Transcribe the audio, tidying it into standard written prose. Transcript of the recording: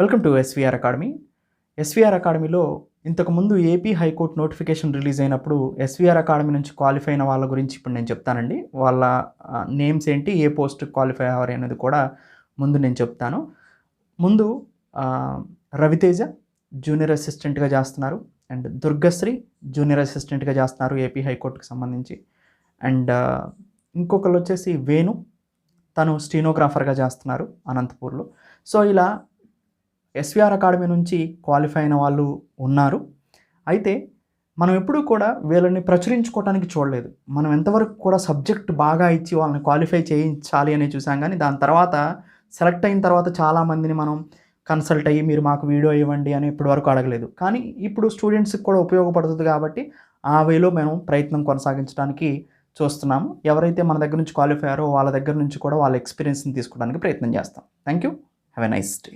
Welcome to SVR academy. SVR అకాడమీలో ఇంతకుముందు AP high court notification release అయినప్పుడు ఎస్వీఆర్ అకాడమీ నుంచి క్వాలిఫై అయిన వాళ్ళ గురించి ఇప్పుడు నేను చెప్తానండి. వాళ్ళ నేమ్స్ ఏంటి, ఏ పోస్ట్ క్వాలిఫై అవ్వాలి అనేది కూడా ముందు నేను చెప్తాను. ముందు రవితేజ జూనియర్ అసిస్టెంట్గా చేస్తున్నారు, అండ్ దుర్గశ్రీ జూనియర్ అసిస్టెంట్గా చేస్తున్నారు ఏపీ హైకోర్టుకి సంబంధించి. అండ్ ఇంకొకళ్ళు వచ్చేసి వేణు, తను స్టీనోగ్రాఫర్గా చేస్తున్నారు అనంతపూర్లో. సో ఇలా ఎస్వీఆర్ అకాడమీ నుంచి క్వాలిఫై అయిన వాళ్ళు ఉన్నారు. అయితే మనం ఎప్పుడూ కూడా వీళ్ళని ప్రచురించుకోవడానికి చూడలేదు. మనం ఎంతవరకు కూడా సబ్జెక్ట్ బాగా ఇచ్చి వాళ్ళని క్వాలిఫై చేయించాలి అని చూసాం, కానీ దాని తర్వాత సెలెక్ట్ అయిన తర్వాత చాలామందిని మనం కన్సల్ట్ అయ్యి మీరు మాకు వీడియో ఇవ్వండి అని ఇప్పటి వరకు అడగలేదు. కానీ ఇప్పుడు స్టూడెంట్స్కి కూడా ఉపయోగపడుతుంది కాబట్టి ఆ వేలో మేము ప్రయత్నం కొనసాగించడానికి చూస్తున్నాము. ఎవరైతే మన దగ్గర నుంచి క్వాలిఫై అయ్యారో వాళ్ళ దగ్గర నుంచి కూడా వాళ్ళ ఎక్స్పీరియన్స్ని తీసుకోవడానికి ప్రయత్నం చేస్తాం. Thank you. Have a nice day.